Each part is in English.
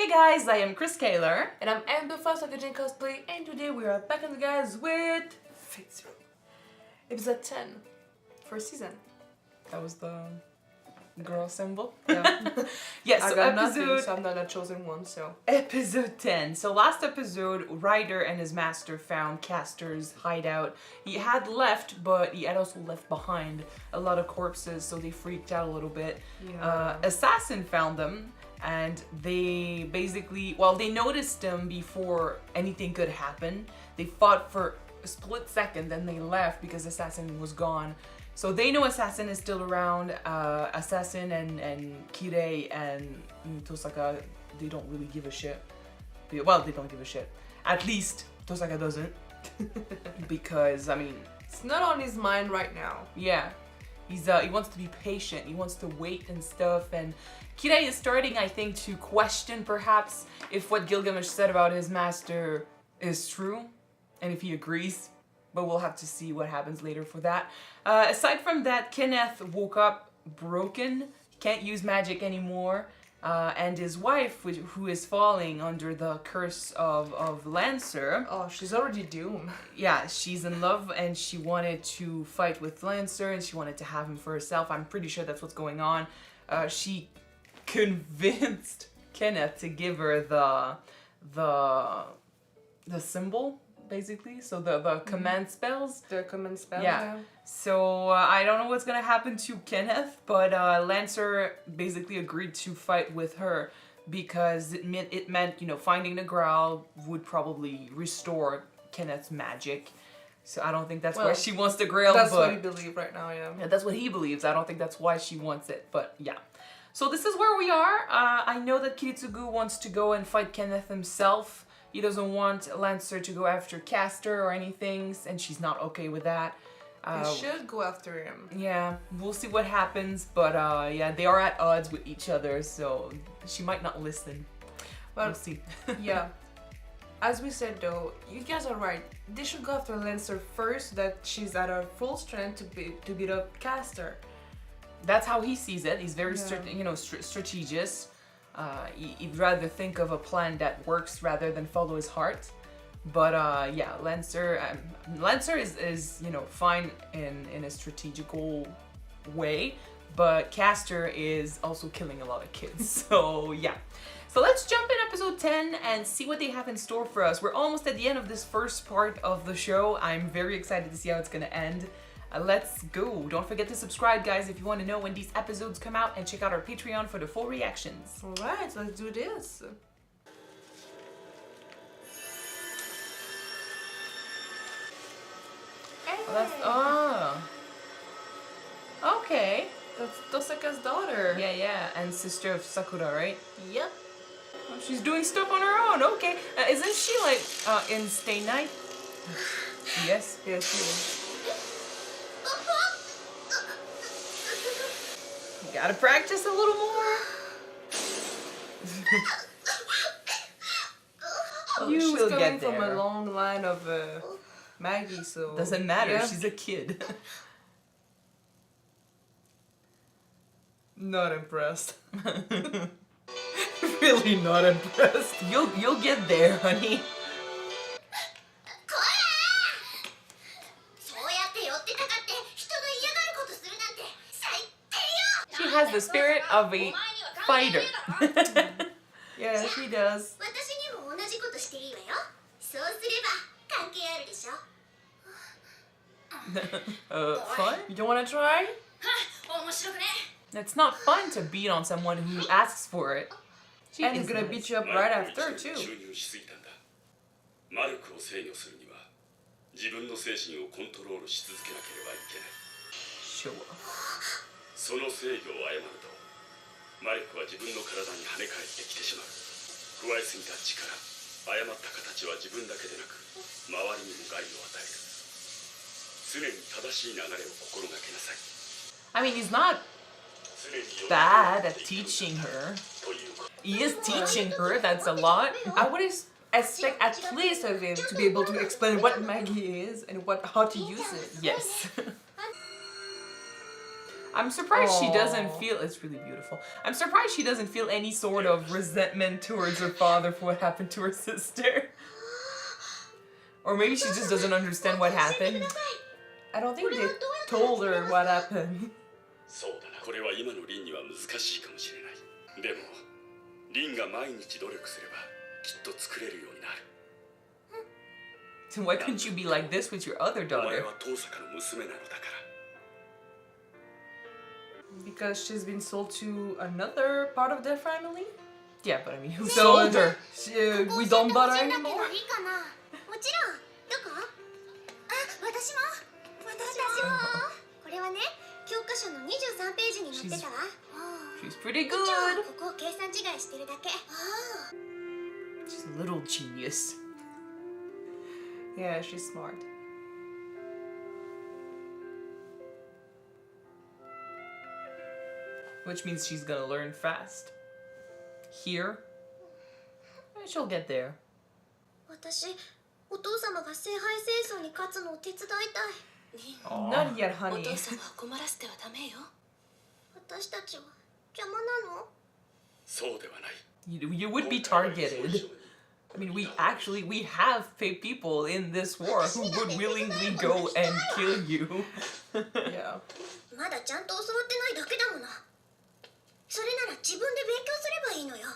guys, I am Chris Kaler. And I'm Amber Fast of Kyuujin Cosplay, and today we are back in the guys with Fate Zero. Episode 10. First season. That was the girl symbol. Yeah. Yes, I so got nothing, so I'm not a chosen one, so. Episode 10. So last episode, Ryder and his master found Castor's hideout. He had left, but he had also left behind a lot of corpses, so they freaked out a little bit. Yeah. Assassin found them, and they basically, well, they noticed them before anything could happen. They fought for a split second, then they left because Assassin was gone. So they know Assassin is still around. Assassin and Kiriya and Tosaka, they don't really give a shit. Well, they don't give a shit. At least Tosaka doesn't. Because, I mean... It's not on his mind right now. Yeah. He wants to be patient. He wants to wait and stuff. And Kiriya is starting, I think, to question, perhaps, if what Gilgamesh said about his master is true. And if he agrees. But we'll have to see what happens later for that. Aside from that, Kenneth woke up broken. He can't use magic anymore. And his wife, who is falling under the curse of Lancer. Oh, she's already doomed. Yeah, she's in love and she wanted to fight with Lancer and she wanted to have him for herself. I'm pretty sure that's what's going on. She convinced Kenneth to give her the symbol. Basically, so the command spells. The command spells, yeah. So I don't know what's gonna happen to Kenneth, but Lancer basically agreed to fight with her because it meant, you know, finding the Grail would probably restore Kenneth's magic. So I don't think that's why she wants the Grail. That's what he believes right now, yeah. Yeah, that's what he believes. I don't think that's why she wants it, but yeah. So this is where we are. I know that Kiritsugu wants to go and fight Kenneth himself. He doesn't want Lancer to go after Castor or anything, and she's not okay with that. They should go after him. Yeah, we'll see what happens, but yeah, they are at odds with each other, so she might not listen. We'll see. Yeah. As we said though, you guys are right. They should go after Lancer first, that she's at her full strength to beat up Castor. That's how he sees it. He's very, strategious. He'd rather think of a plan that works rather than follow his heart. But yeah, Lancer is you know, fine in a strategical way, but Castor is also killing a lot of kids. So yeah. So let's jump in episode 10 and see what they have in store for us. We're almost at the end of this first part of the show. I'm very excited to see how it's gonna end. Let's go. Don't forget to subscribe, guys, if you want to know when these episodes come out, and check out our Patreon for the full reactions. Alright, let's do this. Hey. Okay. That's Tosaka's daughter. Yeah, and sister of Sakura, right? Yep. Oh, she's doing stuff on her own, okay. Isn't she like in Stay Night? Yes? Yes, she is. Gotta practice a little more. She's will coming get from there. a long line of Maggie, so... Doesn't matter, yeah. she's a kid. Not impressed. Really not impressed. You'll get there, honey. She has the spirit of a fighter. Yeah, she does. Fun? You don't want to try? It's not fun to beat on someone who asks for it. She is gonna beat you up right after, too. Sure. その制御を誤るとマリクは自分の体に跳ね返ってきてしまう加えすぎた力誤った形は自分だけでなく周りにも害を与える常に正しい流れを心がけなさい I mean, he's not bad at teaching her. He is teaching her, that's a lot. I would expect at least of him to be able to explain what Maggie is and how to use it. Yes. I'm surprised she doesn't Aw. feel. It's really beautiful. I'm surprised she doesn't feel any sort of resentment towards her father for what happened to her sister. Or maybe she just doesn't understand what happened. I don't think they told her what happened. そうだな。これは今のリンには難しいかもしれない。でもリンが毎日努力すればきっと作れるようになる。 So why couldn't you be like this with your other お前 daughter? は遠坂の娘なのだから。 Because she's been sold to another part of their family? Yeah, but I mean, who So sold her? we don't bother anymore? もちろん。どこ？あ、私も。これはね、教科書の23ページに載ってたわ。 She's pretty こ good. こを計算違いしてるだけ。 She's a little genius. Yeah, she's smart. Which means she's gonna learn fast. Here, she'll get there. 私、お父様が聖杯戦争に勝つのを手伝いたい。 Not yet, お honey. 父様を困らせてはダメよ。私たちは邪魔なの？そうではない。 You would be targeted. I mean, we have people in this war who would willingly go and kill you. Yeah. まだちゃんと教わってないだけだもの。それなら自分で勉強すればいいのよ。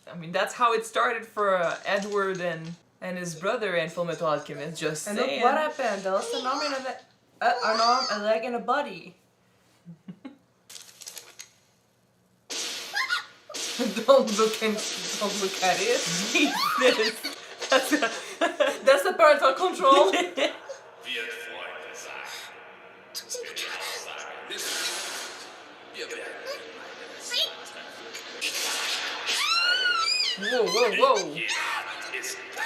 I mean, that's how it started for Edward and his brother and Fullmetal Alchemist. Just And look saying. what happened. They lost an arm, and an arm, a leg, and a body. Don't look at it. That's the parental control. Whoa, whoa, whoa.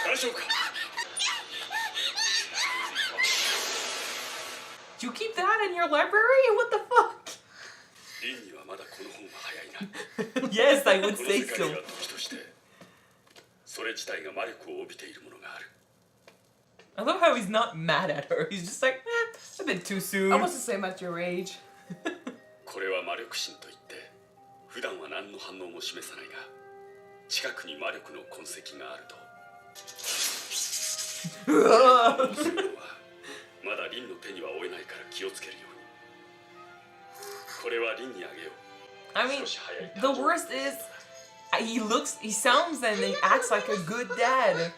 大丈夫か。 You keep that in your library? What the fuck? リンにはまだこの本は早いな。 Yes, I would この say 世界 so. には時としてそれ自体が魔力を帯びているものがある。 I love how he's not mad at her. He's just like, a bit too I soon. was the same at your age. これは魔力神といって普段は何の反応も示さないが近くに魔力の痕跡があるとそういうのはまだリンの手には負えないから気をつけるように。これはリンにあげよう。 I mean, 少し早い。 the worst is, he sounds and he acts like a good dad.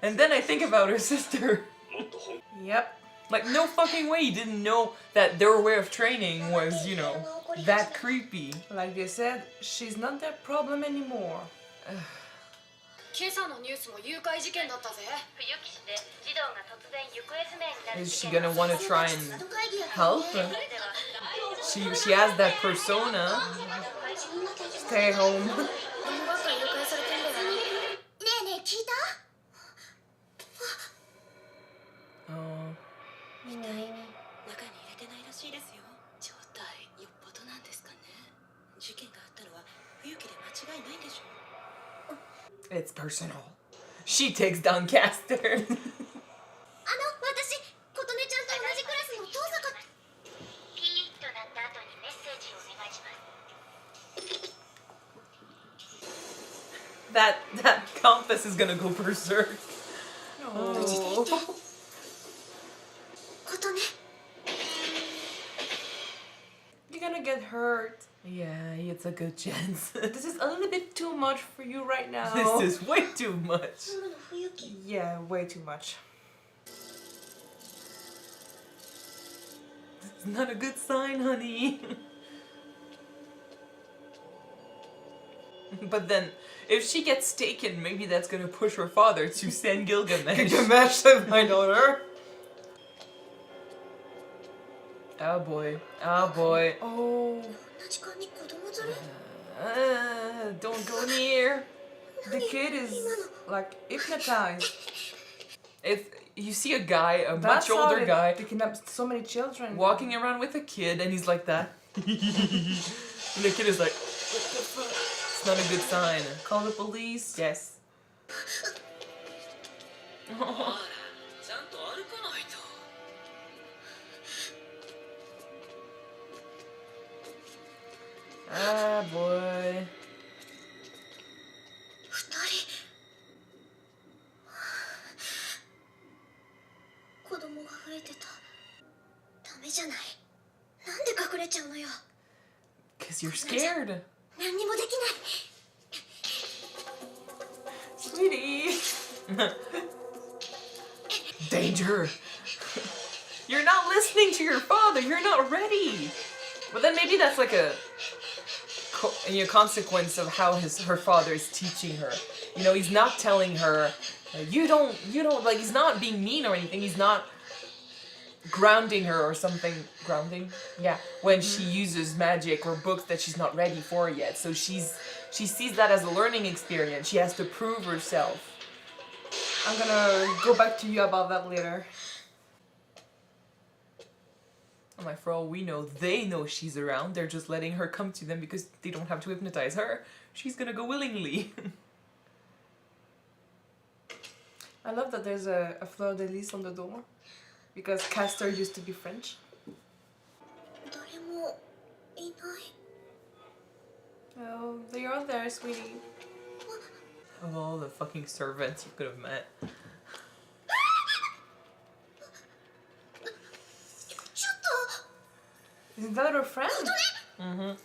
And then I think about her sister. もっと本 Yep. Like, no fucking way he didn't know that their way of training was, that creepy. Like they said, she's not their problem anymore. 今朝のニュースも誘拐事件だったぜ。冬木市で児童が突然行方不明になる Is 事 she 件 gonna want to try and help? She has that persona. Stay home. ばっか誘拐されてんだよ。ねえねえ聞いた？ Oh. みたいに中に入れてないらしいですよ。状態よっぽどなんですかね。事件があったのは冬木で間違いないんでしょう。 It's personal. She takes down Caster. 私、琴音ちゃんと同じクラスの遠坂。ピーッとなった後にメッセージをお願いします。 that compass is gonna go berserk. Oh. 琴音。 You're gonna get hurt. Yeah, it's a good chance. This is a little bit too much for you right now. This is way too much. 夜の冬木。 Yeah, way too much. It's not a good sign, honey. But then, if she gets taken, maybe that's gonna push her father to send Gilgamesh. Gilgamesh saved my daughter. Oh boy. Oh boy. Oh, こんな時間に子供連れ。 Don't go near. the kid is like hypnotized. If you see a guy, a That's much older how guy, they kidnap so many children. walking around with a kid, and he's like that. And the kid is like, what the fuck? It's not a good sign. Call the police. Yes. ちゃんと歩かないと。Ah, boy. 子供が増えてた。ダメじゃない。なんで隠れちゃうのよ。 Cause you're scared. 何にもできない。 Sweetie. Danger. You're not listening to your father. You're not ready. But then maybe that's like a consequence of how her father is teaching her. You know, he's not telling her, you don't, like, he's not being mean or anything. He's not grounding her or something. Grounding? Yeah. When she uses magic or books that she's not ready for yet. So she sees that as a learning experience. She has to prove herself. I'm gonna go back to you about that later. I'm like, for all we know, they know she's around. They're just letting her come to them because they don't have to hypnotize her. She's gonna go willingly. I love that there's a fleur-de-lis on the door. Because Castor used to be French. 誰もいない。 Oh, they're all there, sweetie. Of all the fucking servants you could have met. ちょっと。 Isn't that her friend? Mm-hmm. 何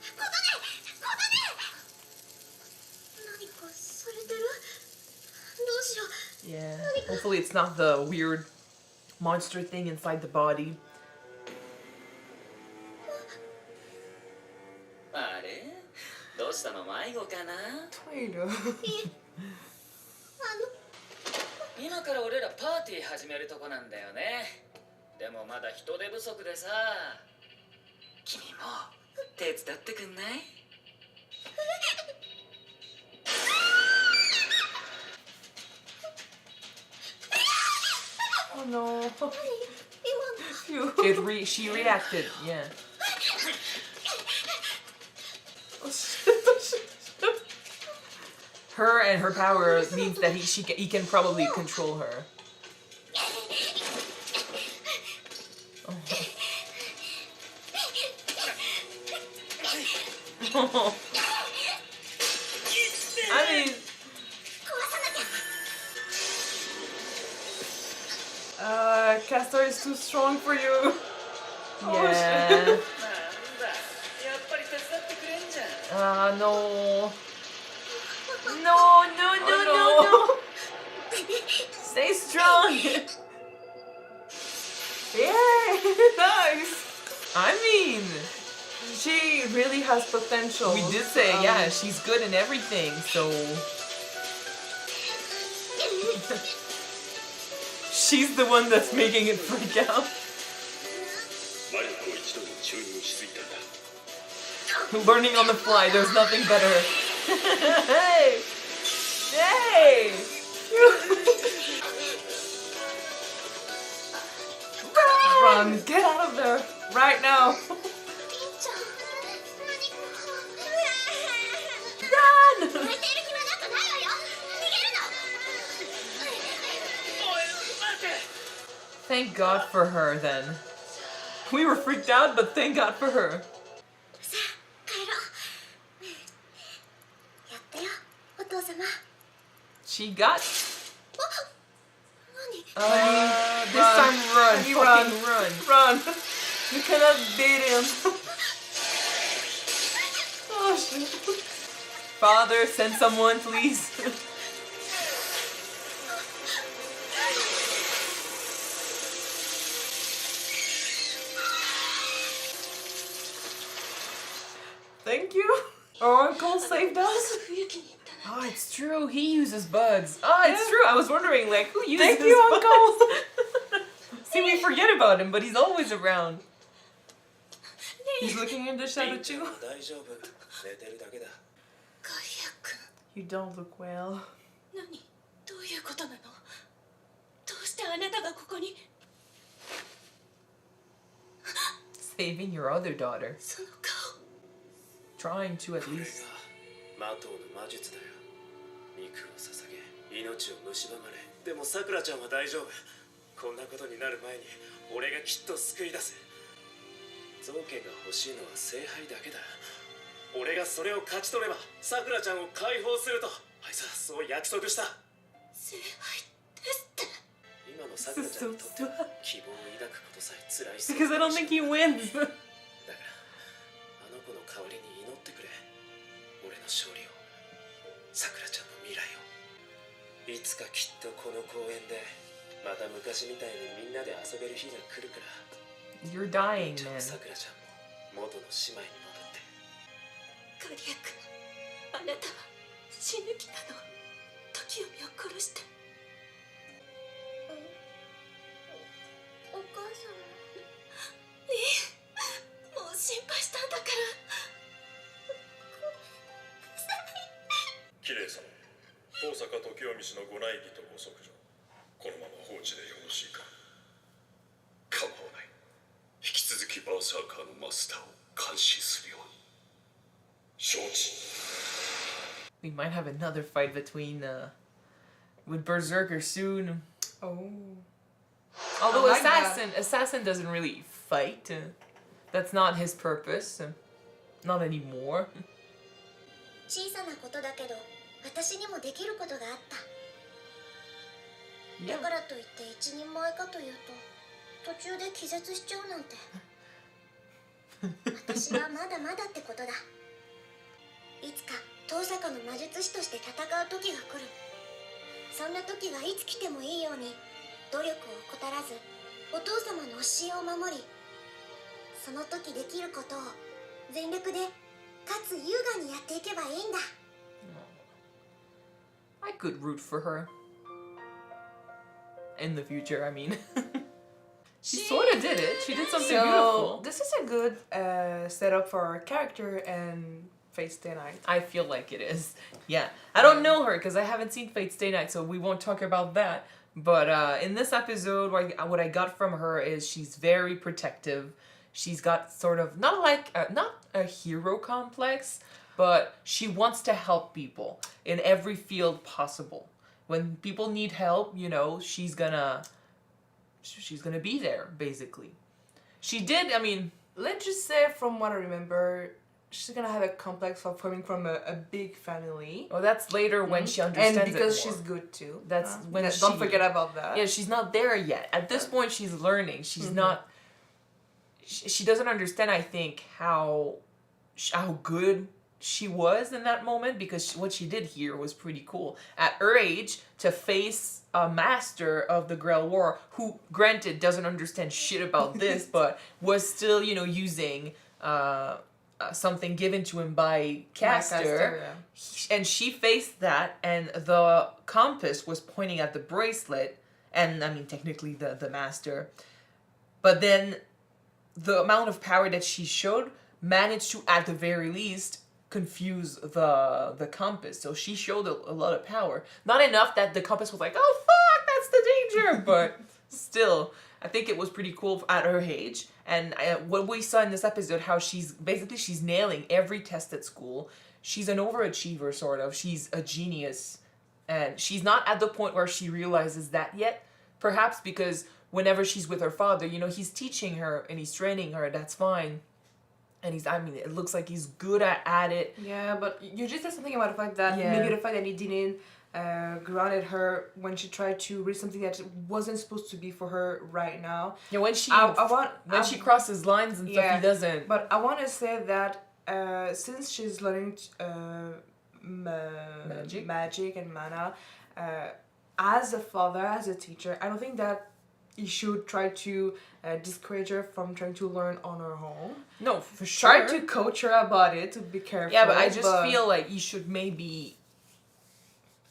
かされてる？どうしよう。 Yeah. Hopefully it's not the weird monster thing inside the body. あれどうしたの迷子かな Toilet. 今から俺らパーティー始めるとこなんだよねでもまだ人手不足でさ君も手伝ってくんない Oh no. She reacted, yeah. Her and her power means that he can probably control her. Oh. I mean, Castor is too strong for you. yeah. なんだやっぱり手伝ってくれんじゃん No. No. Stay strong. Yay! Nice! I mean, She really has potential. we did say, yeah, she's good in everything, so. She's the one that's making it freak out. マリコを一度に注入しすぎたんだ Learning on the fly, there's nothing better. Hey! Hey! Run! Get out of there! Right now! りんちゃん。何か。 Run! 泣いている暇なんかないわよ。逃げるの。 Thank God for her then. We were freaked out, but thank God for her. さあ、帰ろう。やったよ、お父様。 She got. 何？ This time run. Honey, Fucking run. Run! You cannot beat him. Oh shit. Father, send someone, please. Thank you. Our uncle saved us. Oh, it's true. He uses bugs. Oh, it's true. I was wondering, like, who uses Thank you, bugs? uncle. See, we forget about him, but he's always around. He's looking in the shadow too. 大丈夫寝てるだけだ You don't look well. 何？どういうことなの？どうしてあなたがここに？ Saving your other daughter. その顔。 Trying to at これ least. が魔党の魔術だよ肉を捧げ命を蝕まれでもさくらちゃんは大丈夫こんなことになる前に俺がきっと救い出す造形が欲しいのは聖杯だけだ俺がそれを勝ち取ればさくらちゃんを解放するとあいつはそう約束した。聖杯ですって。今のさくらちゃんにとっては希望を抱くことさえ辛い。 Because I don't think he wins. だからあの子の代わりに祈ってくれ。俺の勝利を、さくらちゃんの未来を。いつかきっとこの公園でまた昔みたいにみんなで遊べる日が来るから。 You're dying, ちゃん man. さくらちゃんも元の姉妹に戻って。カリア君、あなたは死ぬ気なの。時臣を殺して。お母さん。いい、もう心配したんだから。綺麗様、遠坂時臣氏のご内儀とご息女、このまま放置でよろしいか。構わない。引き続きバーサーカーのマスターを監視するように。承知。 We might have another fight between with Berserker soon. Oh. Although I like that. Assassin doesn't really fight. That's not his purpose. Not anymore. 小さなことだけど、私にもできることがあった。 Yeah. だからといって一人前かというと、途中で気絶しちゃうなんて。私はまだまだってことだ。いつか遠坂の魔術師として戦う時が来る。そんな時がいつ来てもいいように努力を怠らずお父様の教えを守り、その時できることを全力でかつ優雅にやっていけばいいんだ。 I could root for her. In the future, I mean. She sort of did it. She did something So beautiful. this is a good setup for our character and Fate Stay Night. I feel like it is. Yeah. I don't know her because I haven't seen Fate Stay Night, so we won't talk about that. But in this episode, what I got from her is she's very protective. She's got sort of not a hero complex, but she wants to help people in every field possible. When people need help, you know, she's gonna be there, basically. She did, I mean... Let's just say, from what I remember, she's gonna have a complex of coming from a big family. Well, that's later when she understands it and because more. she's good too. That's when don't forget about that. Yeah, she's not there yet. At this point, she's learning. She's not... She doesn't understand, I think, how good she was in that moment, because what she did here was pretty cool. At her age, to face a master of the Grail War, who, granted, doesn't understand shit about this, but was still, you know, using something given to him by Castor. Yeah. And she faced that, and the compass was pointing at the bracelet, and, I mean, technically the master. But then the amount of power that she showed managed to, at the very least, confuse the compass. So she showed a lot of power. Not enough that the compass was like, oh fuck, that's the danger, but still, I think it was pretty cool at her age. And what we saw in this episode, how she's nailing every test at school. She's an overachiever, sort of. She's a genius. And she's not at the point where she realizes that yet. Perhaps because whenever she's with her father, you know, he's teaching her and he's training her, that's fine. And it looks like he's good at it. Yeah, but you just said something about the fact that maybe the fact that he didn't grounded her when she tried to read something that wasn't supposed to be for her right now. Yeah, when she she crosses lines and stuff, he doesn't. But I want to say that since she's learning magic and mana, as a father, as a teacher, I don't think that he should try to discourage her from trying to learn on her own. No, for sure. Try to coach her about it, to be careful. Yeah, but I just feel like you should maybe,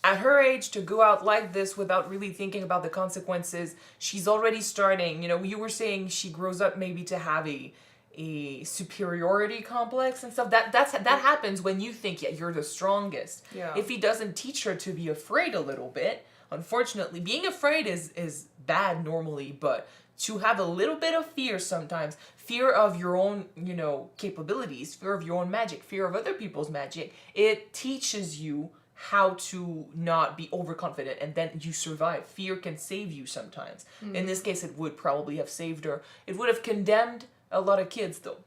at her age, to go out like this without really thinking about the consequences. She's already starting, you know, you were saying she grows up maybe to have a superiority complex and stuff. That happens when you think you're the strongest. Yeah. If he doesn't teach her to be afraid a little bit, unfortunately, being afraid is bad normally, but to have a little bit of fear sometimes, fear of your own, you know, capabilities, fear of your own magic, fear of other people's magic, it teaches you how to not be overconfident, and then you survive. Fear can save you sometimes. In this case, it would probably have saved her. It would have condemned a lot of kids, though.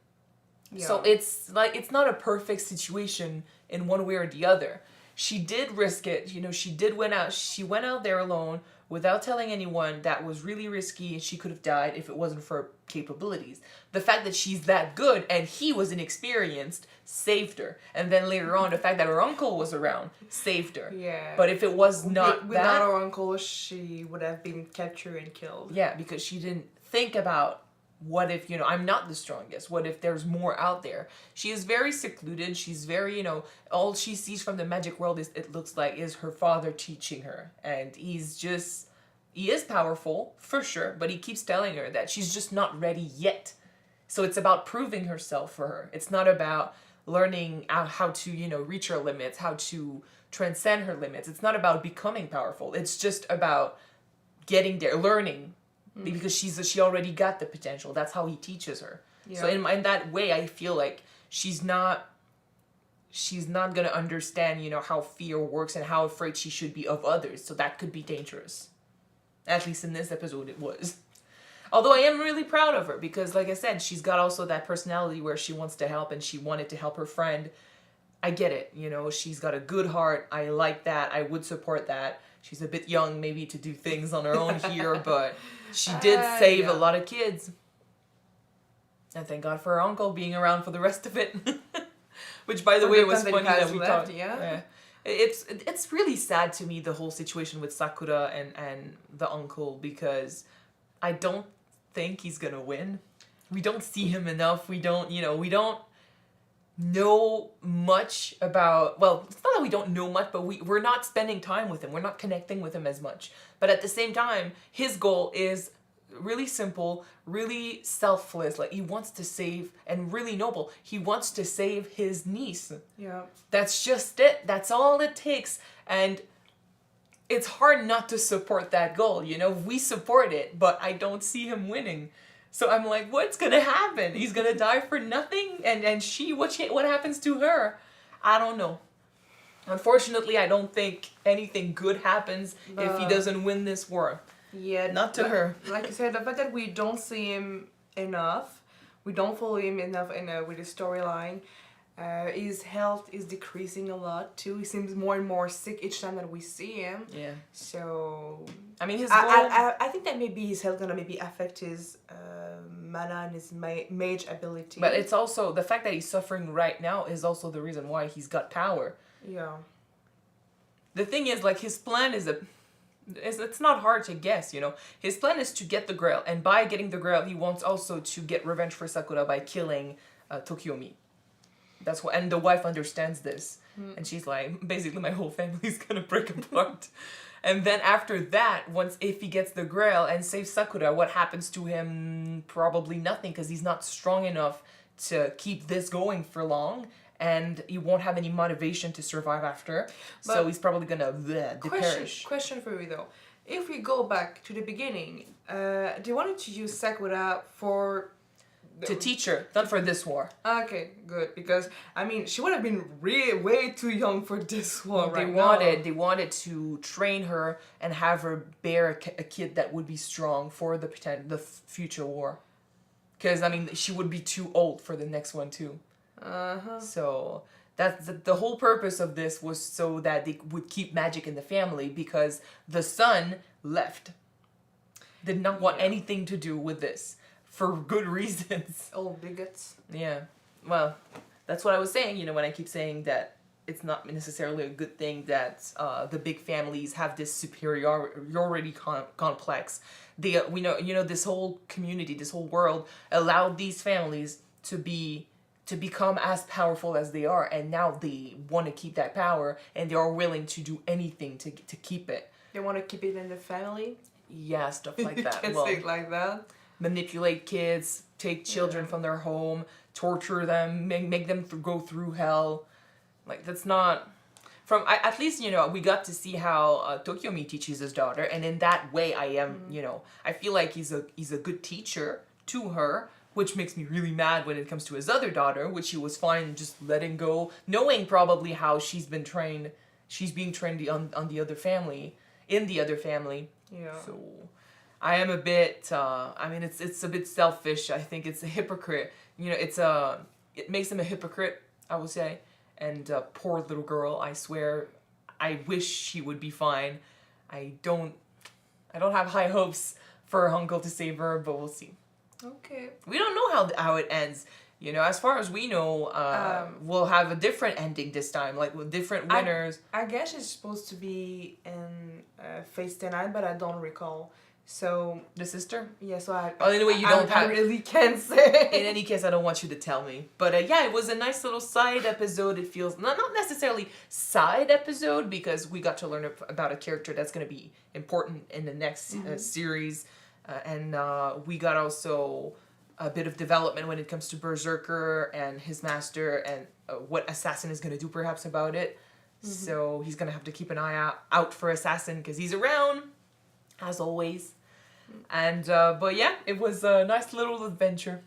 So it's like, it's not a perfect situation in one way or the other. She did risk it, you know, she went out there alone without telling anyone. That was really risky, and she could have died if it wasn't for her capabilities. The fact that she's that good and he was inexperienced saved her. And then later on, the fact that her uncle was around saved her. Yeah. But if it was not without that, her uncle, she would have been captured and killed. yeah, because she didn't think about, what if, you know, I'm not the strongest? What if there's more out there? She is very secluded. She's very, you know, all she sees from the magic world is, it looks like, is her father teaching her. And he is powerful, for sure, but he keeps telling her that she's just not ready yet. So it's about proving herself for her. It's not about learning how to, you know, reach her limits, how to transcend her limits. It's not about becoming powerful. It's just about getting there, learning. Because she already got the potential. That's how he teaches her. Yeah. So in that way, I feel like she's not gonna understand, you know, how fear works and how afraid she should be of others. So that could be dangerous. At least in this episode, it was. Although I am really proud of her because, like I said, she's got also that personality where she wants to help and she wanted to help her friend. I get it, you know, she's got a good heart. I like that. I would support that. She's a bit young maybe to do things on her own here, but she did save a lot of kids. And thank God for her uncle being around for the rest of it. Which, by the way, was funny that we talked. Yeah. It's really sad to me, the whole situation with Sakura and the uncle, because I don't think he's gonna win. We don't see him enough. We don't know much about, well, it's not that we don't know much, but we're not spending time with him. We're not connecting with him as much. But at the same time, his goal is really simple, really selfless. Like, he wants to save, and really noble, he wants to save his niece. Yeah. That's just it. That's all it takes. And it's hard not to support that goal, you know? We support it, but I don't see him winning. So I'm like, what's gonna happen? He's gonna die for nothing? And what happens to her? I don't know. Unfortunately, I don't think anything good happens if he doesn't win this war. Yeah. Not to her. Like you said, the fact that we don't see him enough, we don't follow him enough with his storyline, his health is decreasing a lot too. He seems more and more sick each time that we see him. Yeah. So I mean, his goal... I think that maybe his health gonna maybe affect his mana and his mage ability. But it's also the fact that he's suffering right now is also the reason why he's got power. Yeah. The thing is, like, his plan is it's not hard to guess, you know. His plan is to get the Grail, and by getting the Grail, he wants also to get revenge for Sakura by killing Tokyomi. That's what, and the wife understands this, and she's like, basically, my whole family's gonna break apart. And then after that, if he gets the Grail and saves Sakura, what happens to him? Probably nothing, because he's not strong enough to keep this going for long, and he won't have any motivation to survive after. But so he's probably gonna perish. Question for you though: if we go back to the beginning, do you want to use Sakura to teach her, not for this war. Okay, good, because I mean she would have been way too young for this war. They wanted to train her and have her bear a kid that would be strong for the future war. Because I mean she would be too old for the next one too. So that's the whole purpose of this, was so that they would keep magic in the family, because the son left. Did not want anything to do with this. For good reasons. Old bigots. Yeah. Well, that's what I was saying, you know, when I keep saying that it's not necessarily a good thing that the big families have this superiority complex. We know, you know, this whole community, this whole world allowed these families to become as powerful as they are, and now they want to keep that power, and they are willing to do anything to keep it. They want to keep it in the family? Yeah, stuff like that. You can say it like that. Manipulate kids, take children from their home, torture them, make them go through hell. Like, that's not... At least, you know, we got to see how Tokyomi teaches his daughter, and in that way I am, you know, I feel like he's a good teacher to her, which makes me really mad when it comes to his other daughter, which he was fine just letting go, knowing probably how she's being trained on the other family, in the other family. Yeah. So I am a bit, I mean, it's a bit selfish. I think it's a hypocrite. You know, it makes him a hypocrite, I would say. And poor little girl, I swear, I wish she would be fine. I don't have high hopes for her uncle to save her, but we'll see. Okay. We don't know how it ends. You know, as far as we know, we'll have a different ending this time, like with different winners. I guess it's supposed to be in Phase 10, but I don't recall. So The sister? yeah, so I. Oh, anyway, you I, don't I have. really can't say. In any case, I don't want you to tell me. But yeah, it was a nice little side episode. It feels not necessarily side episode because we got to learn about a character that's going to be important in the next series, and we got also a bit of development when it comes to Berserker and his master and what Assassin is going to do perhaps about it. So he's going to have to keep an eye out for Assassin because he's around, as always. And but yeah, it was a nice little adventure.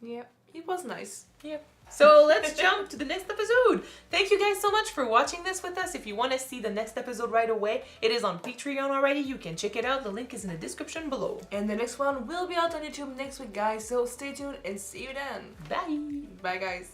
Yeah, it was nice. Yeah. So let's jump to the next episode. Thank you guys so much for watching this with us. If you want to see the next episode right away, it is on Patreon already. You can check it out. The link is in the description below. And the next one will be out on YouTube next week, guys. So stay tuned and see you then. Bye. Bye, guys.